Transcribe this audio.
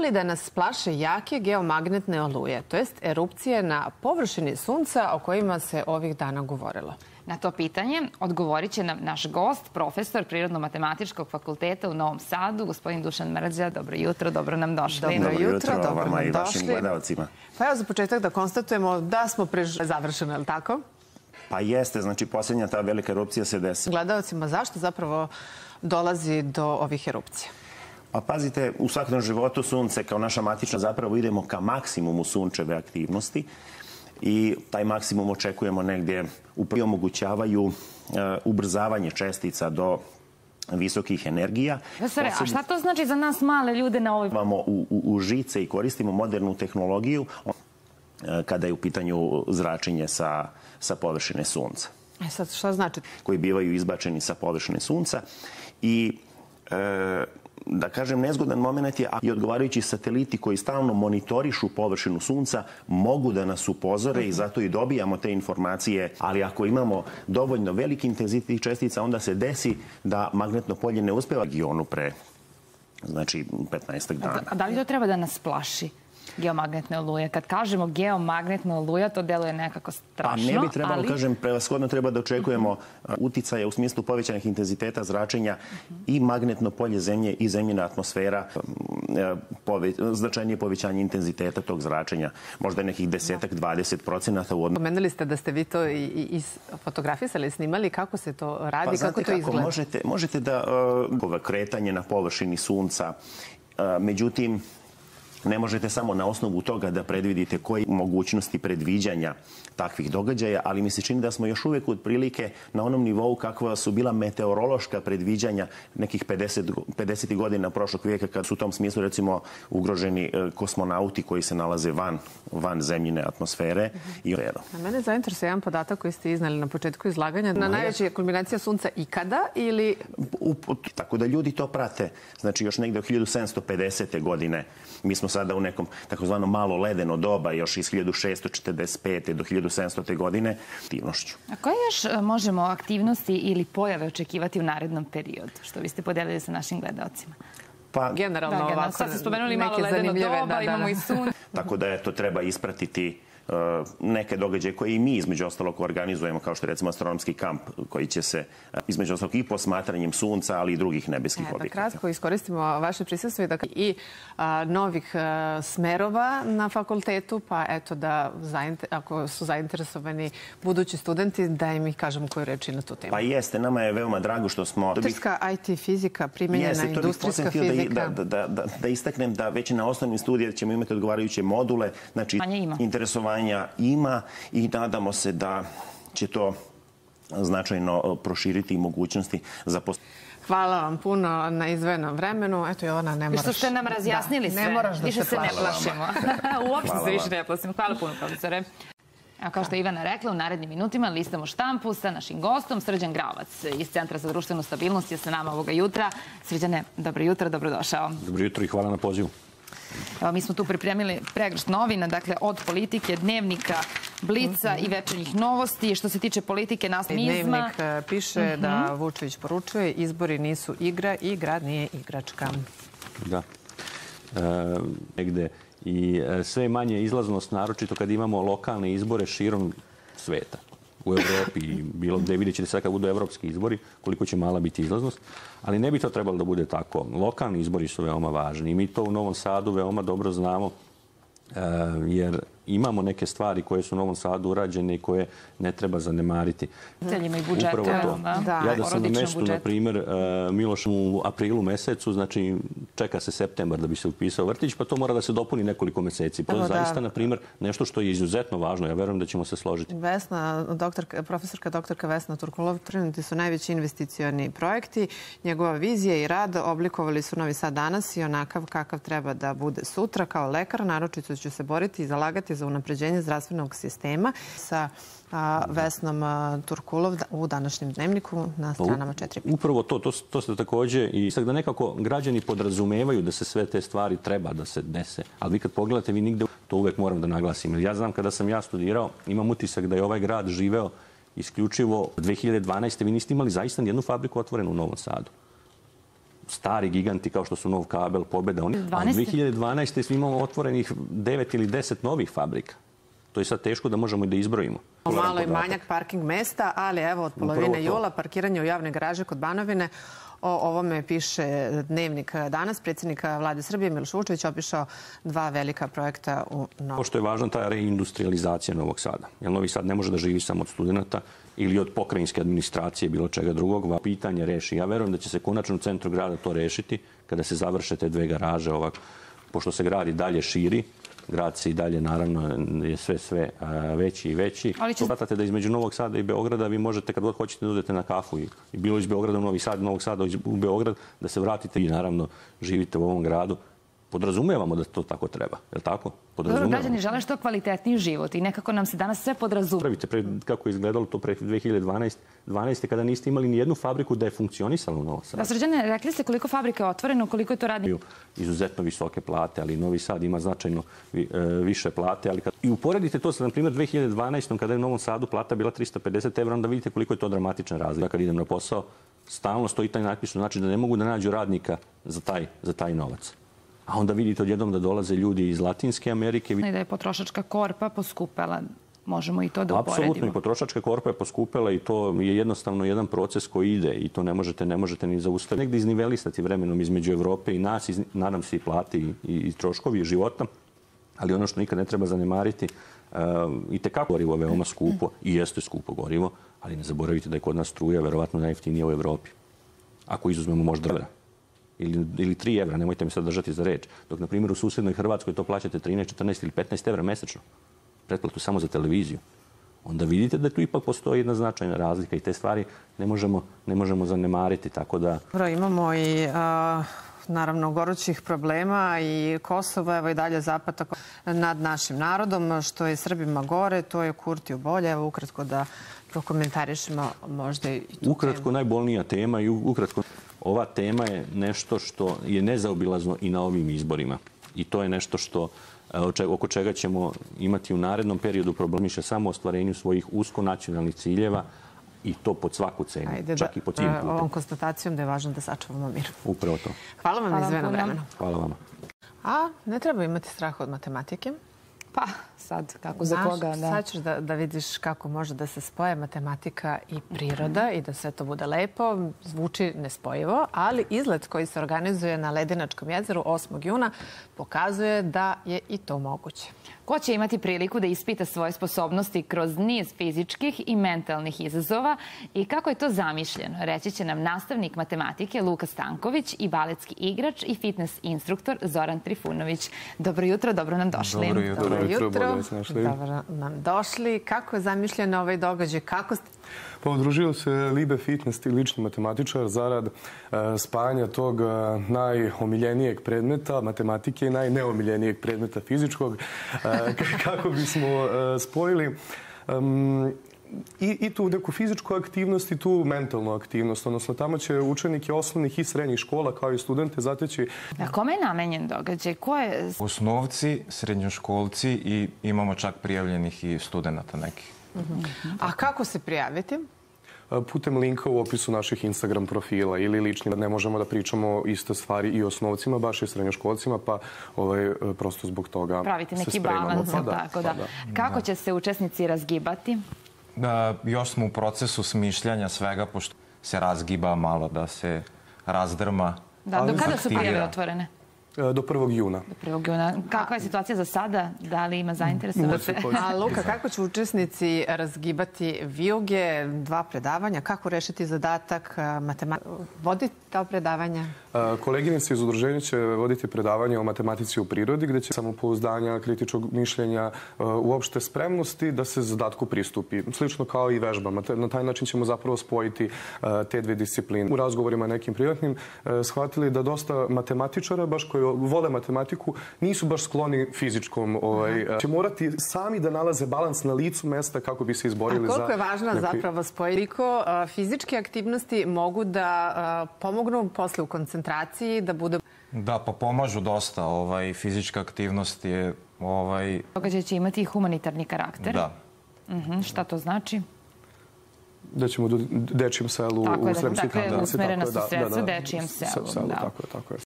li da nas plaše jake geomagnetne oluje, to jest erupcije na površini Sunca o kojima se ovih dana govorilo? Na to pitanje odgovorit će nam naš gost, profesor Prirodno-matematičkog fakulteta u Novom Sadu, gospodin Dušan Mrđa. Dobro jutro, dobro nam došli. Dobro jutro, dobro vama nam i vašim došli. gledalcima. Pa evo za početak da konstatujemo da smo završeno, je li tako? Pa jeste, znači posljednja ta velika erupcija se desi. Gledalcima, zašto zapravo dolazi do ovih erupcija? Pa pazite, u svakodnevnom životu Sunce kao naša matična zapravo idemo ka maksimumu sunčeve aktivnosti i taj maksimum očekujemo negdje upravo omogućavaju ubrzavanje čestica do visokih energija. Profesore, a šta to znači za nas male ljude na ovoj... Imamo u žice i koristimo modernu tehnologiju kada je u pitanju zračenje sa površine Sunca. Sad, šta znači? Koji bivaju izbačeni sa površine Sunca i da kažem, nezgodan moment je i odgovarajući sateliti koji stalno monitorišu površinu Sunca mogu da nas upozore i zato i dobijamo te informacije, ali ako imamo dovoljno veliki intenzitet čestica, onda se desi da magnetno polje ne uspeva regionu pre, znači, 15 dana. A da li to treba da nas plaši? Geomagnetne oluje. Kad kažemo geomagnetna oluja, to deluje nekako strašno. Pa ne bi trebalo, kažem, prevashodno treba da očekujemo uticaje u smislu povećanih intenziteta zračenja i magnetno polje Zemlje i Zemljina atmosfera, značajnije povećanje intenziteta tog zračenja, možda nekih 10-20%. Pomenuli ste da ste vi to i fotografisali, snimali, kako se to radi, kako to izgleda? Možete da kretanje na površini Sunca, međutim, ne možete samo na osnovu toga da predvidite koje mogućnosti predviđanja takvih događaja, ali mi se čini da smo još uvijek otprilike na onom nivou kakva su bila meteorološka predviđanja nekih 50. godina prošlog vijeka, kad su u tom smislu recimo ugroženi kosmonauti koji se nalaze van Zemljine atmosfere. A mene zainteresuje jedan podatak koji ste iznali na početku izlaganja. Na najveća kulminacija Sunca ikada ili... Tako da ljudi to prate. Znači još negde od 1750. godine. Mi smo sada u nekom takozvano malo ledeno doba, još iz 1645. do 1700. godine, aktivnošću. A koje još možemo aktivnosti ili pojave očekivati u narednom periodu, što biste podelili sa našim gledalcima? Pa generalno ovako. Sad ste spomenuli malo ledeno doba, imamo i sun. Tako da to treba ispratiti neke događaje koje i mi između ostalog organizujemo, kao što je recimo astronomski kamp koji će se između ostalog i posmatranjem Sunca, ali i drugih nebeskih objekata. Da kratko iskoristimo vaše prisustvo i novih smerova na fakultetu, pa eto da ako su zainteresovani budući studenti, da im ih kažemo koju reči na tu temu. Pa jeste, nama je veoma drago što smo... Industrijska IT fizika, primjenjena industrijska fizika. Da istaknem da već na osnovnim studijama ćemo imati odgovarajuće module, znači interesovanja ima i nadamo se da će to značajno proširiti mogućnosti za Hvala vam puno na izdvojenom vremenu. Eto, Jovana, ne moraš... Što ste nam razjasnili sve. Ne moraš da se ne plašimo. Uopšte se više ne plašimo. Hvala puno, profesore. A kao što je Ivana rekla, u narednim minutima listamo štampu sa našim gostom. Srđan Gravac iz Centra za društvenu stabilnost je sa nama ovoga jutra. Srđane, dobro jutro, dobrodošao. Dobro jutro i hvala na pozivu. Mi smo tu pripremili pregršt novina, dakle od Politike, Dnevnika, Blica i Večernjih novosti. Što se tiče politike, nastavnizma... Dnevnik piše da Vučević poručuje izbori nisu igra i grad nije igračka. Da. Negde i sve manje izlaznost, naročito kad imamo lokalne izbore širom sveta. U Evropi i bilo gde, vidjet ćete sad kad budu evropski izbori, koliko će mala biti izlaznost. Ali ne bi to trebalo da bude tako. Lokalni izbori su veoma važni i mi to u Novom Sadu veoma dobro znamo jer imamo neke stvari koje su u Novom Sadu urađene i koje ne treba zanemariti. Celjima i budžete. Upravo to. Ja da sam na mestu, na primjer, Miloša u aprilu mesecu, znači čeka se septembar da bi se upisao vrtić, pa to mora da se dopuni nekoliko meseci. To je zaista, na primjer, nešto što je izuzetno važno. Ja verujem da ćemo se složiti. Profesorka doktorka Vesna Turkulov, trenuti su najveći investicioni projekti. Njegova vizija i rad oblikovali su Novi Sad danas i onakav kakav treba da bude sutra. Kao lekar, naročito ću se boriti i zalagati za unapređenje zdravstvenog sistema sa Vesnom Turkulov u današnjem dnevniku na stranama 4. Upravo to ste također i sad da nekako građani podrazumevaju da se sve te stvari treba da se dese. Ali vi kad pogledate, vi nigde to uvek moram da naglasim. Ja znam kada sam ja studirao, imam utisak da je ovaj grad živeo isključivo 2012. Vi niste imali zaista nijednu fabriku otvorenu u Novom Sadu. stari giganti kao što su Nov kabel, Pobeda. A 2012. svi imamo otvorenih 9 ili 10 novih fabrika. To je sad teško da možemo i da izbrojimo. Malo je manjak parking mesta, ali evo od polovine jula parkiranje u javne garaže kod Banovine. O ovome piše Dnevnik danas. Predsjednika Vlade Srbije Miloš Vučević opišao 2 velika projekta u Novom. Pošto je važna ta reindustrializacija Novog Sada. Jer Novi Sad ne može da živi samo od studenta ili od pokrajinske administracije, bilo čega drugog. Pitanje reši. Ja verujem da će se konačno u centru grada to rešiti kada se završe te 2 garaže. Pošto se grad i dalje širi, grad se i dalje, naravno, je sve veći i veći. Shvatate da između Novog Sada i Beograda vi možete, kad god hoćete, da odete na kafu i bilo iz Beograda u Novi Sad, Novog Sada u Beograd, da se vratite i, naravno, živite u ovom gradu. Podrazumevamo da to tako treba. Je li tako? Dobro, građani žele što kvalitetniji život i nekako nam se danas sve podrazumeva. Kako je izgledalo to pre 2012. kada niste imali ni jednu fabriku da je funkcionisala u Novom Sadu. Srđane, rekli ste koliko fabrika je otvoreno, koliko je to radni? Izuzetno visoke plate, ali Novi Sad ima značajno više plate. I uporedite to sa, na primjer, 2012. kada je u Novom Sadu plata bila 350 evra, onda vidite koliko je to dramatična razlika. Kad idem na posao, stalno stoji taj natpis, znači da ne mogu da nađu radnika za taj novac. A onda vidite odjednom da dolaze ljudi iz Latinske Amerike. I da je potrošačka korpa poskupela. Možemo i to da uporedimo. Apsolutno, i potrošačka korpa je poskupela i to je jednostavno jedan proces koji ide i to ne možete ni zaustaviti. Negdje iznivelistati vremenom između Evrope i nas, nadam se i plati i troškovi života, ali ono što nikad ne treba zanemariti, i tekako gorivo je veoma skupo i jeste skupo gorivo, ali ne zaboravite da je kod nas struja verovatno najjeftinija u Evropi. Ako izuzmemo možda evra. Ili 3 evra, nemojte mi sad držati za reč. Dok, na primjer, u susednoj Hrvatskoj to plaćate 13, 14 ili 15 evra mesečno. Pretplatu samo za televiziju. Onda vidite da tu ipak postoji jedna značajna razlika i te stvari ne možemo zanemariti, tako da... Imamo i, naravno, gorućih problema i Kosovo, evo i dalje zapatak nad našim narodom. Što je Srbima gore, to je Kurtiju bolje. Evo, ukratko da prokomentarišemo možda i tu temu. Ukratko, najbolnija tema i ukratko... Ova tema je nešto što je nezaobilazno i na ovim izborima. I to je nešto oko čega ćemo imati u narednom periodu problemiše samo ostvarenju svojih uskonacionalnih ciljeva i to pod svaku cenu, čak i pod tim putem. Ovom konstatacijom da je važno da sačuvamo mir. Upravo to. Hvala vam izveno vremena. Hvala vama. A ne treba imati straha od matematike. Pa, sad, kako za koga, da. Sad ćeš da vidiš kako može da se spoje matematika i priroda i da sve to bude lepo. Zvuči nespojivo, ali izlet koji se organizuje na Ledinačkom jezeru 8. juna pokazuje da je i to moguće. Ko će imati priliku da ispita svoje sposobnosti kroz niz fizičkih i mentalnih izazova i kako je to zamišljeno, reći će nam nastavnik matematike Luka Stanković i baletski igrač i fitness instruktor Zoran Trifunović. Dobro jutro, dobro nam došli. Dobro jutro. Dobro nam došli. Kako je zamišljen ovaj događaj? Kako ste... Pa udružio se Libe Fitness i lični matematičar zarad spajanja tog najomiljenijeg predmeta matematike i najneomiljenijeg predmeta fizičkog. Kako bismo spojili i tu neku fizičku aktivnost i tu mentalnu aktivnost. Odnosno, tamo će učenike osnovnih i srednjih škola, kao i studente, zateći... A kome je namenjen događaj? Ko je... Osnovci, srednjoškolci i imamo čak prijavljenih i studenta nekih. A kako se prijaviti? Putem linka u opisu naših Instagram profila ili lični. Ne možemo da pričamo iste stvari i osnovcima, baš i srednjoškolcima, pa prosto zbog toga pravite neki balans, tako da. Kako će se učesnici razgibati? Još smo u procesu smišljanja svega, pošto se razgiba malo, da se razdrma. Da, do kada su prijave otvorene? Do 1. juna. Do 1. juna. Kakva je situacija za sada? Da li ima zainteresovaca? A Luka, kako će učesnici razgibati vijuge, 2 predavanja? Kako rešiti zadatak? Voditi ta predavanja? Koleginice iz udruženja će voditi predavanje o matematici u prirodi, gde će samopouzdanja, kritičkog mišljenja, uopšte spremnosti da se zadatku pristupi. Slično kao i vežbama. Na taj način ćemo zapravo spojiti te 2 discipline. U razgovorima nekim privatnim shvatili da dosta matematičara, baš koji vole matematiku, nisu baš skloni fizičkom. Će morati sami da nalaze balans na licu mesta kako bi se izborili za... A koliko je važno zapravo spojiti? Koliko fizičke aktivnosti mogu da pomognu posle u koncentraciji, da bude... Da, pa pomažu dosta. Fizička aktivnost je... Događaj će imati i humanitarni karakter. Da. Šta to znači? Da ćemo dečijem selu u Sremskoj Karlovici. Dakle, usmerena su sredstva dečijem selu. Tako je.